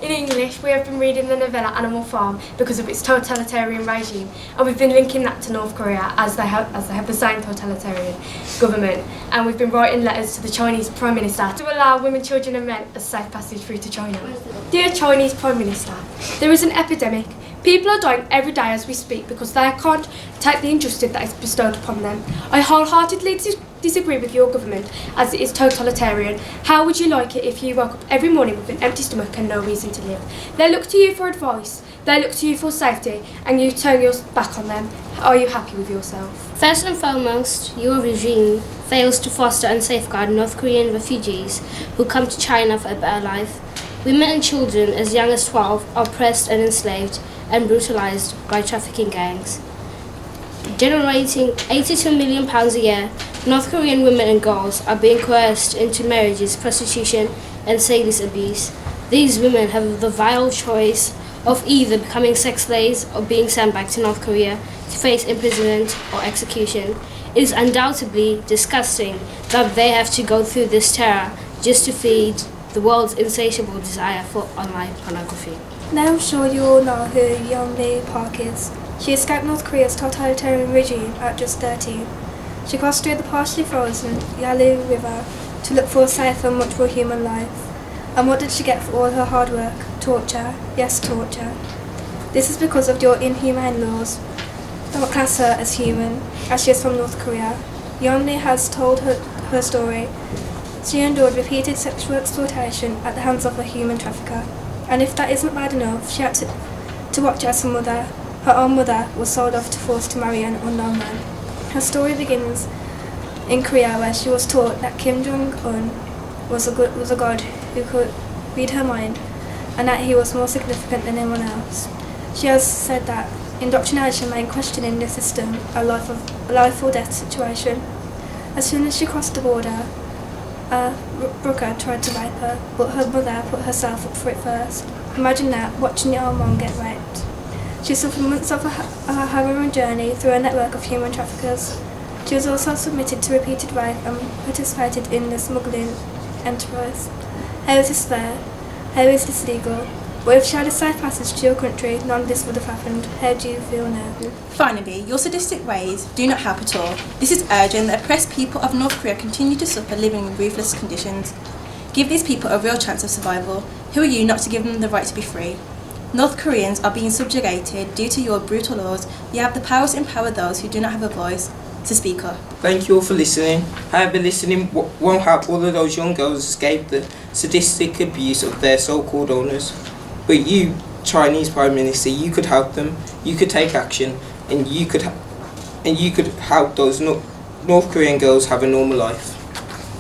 In English, we have been reading the novella Animal Farm because of its totalitarian regime, and we've been linking that to North Korea as they have the same totalitarian government. And we've been writing letters to the Chinese Prime Minister to allow women, children and men a safe passage through to China. Dear Chinese Prime Minister, there is an epidemic. People are dying every day as we speak because they can't take the injustice that is bestowed upon them. I wholeheartedly disagree with your government as it is totalitarian. How would you like it if you woke up every morning with an empty stomach and no reason to live? They look to you for advice, they look to you for safety, and you turn your back on them. Are you happy with yourself? First and foremost, your regime fails to foster and safeguard North Korean refugees who come to China for a better life. Women and children as young as 12 are oppressed and enslaved and brutalized by trafficking gangs. Generating £82 million a year, North Korean women and girls are being coerced into marriages, prostitution and sadist abuse. These women have the vile choice of either becoming sex slaves or being sent back to North Korea to face imprisonment or execution. It is undoubtedly disgusting that they have to go through this terror just to feed the world's insatiable desire for online pornography. Now I'm sure you all know who Yeonmi Park is. She escaped North Korea's totalitarian regime at just 13. She crossed through the partially frozen Yalu River to look for a safer, much more human life. And what did she get for all her hard work? Torture. Yes, torture. This is because of your inhumane laws. Don't class her as human, as she is from North Korea. Yeonmi has told her story. She endured repeated sexual exploitation at the hands of a human trafficker. And if that isn't bad enough, she had to watch as her own mother was sold off to force to marry an unknown man. Her story begins in Korea, where she was taught that Kim Jong-un was a god who could read her mind and that he was more significant than anyone else. She has said that indoctrination made questioning the system a life or death situation. As soon as she crossed the border, Brooker tried to rape her, but her mother put herself up for it first. Imagine that, watching your own mom get raped. She suffered months of a harrowing journey through a network of human traffickers. She was also submitted to repeated rape and participated in the smuggling enterprise. How is this fair? How is this legal? But if she had a safe passage to your country, none of this would have happened. How do you feel now? Finally, your sadistic ways do not help at all. This is urgent. The oppressed people of North Korea continue to suffer, living in ruthless conditions. Give these people a real chance of survival. Who are you not to give them the right to be free? North Koreans are being subjugated due to your brutal laws. You have the power to empower those who do not have a voice to speak up. Thank you all for listening. However, listening won't help all of those young girls escape the sadistic abuse of their so-called owners. But you, Chinese Prime Minister, you could help them. You could take action, and you could help those North Korean girls have a normal life.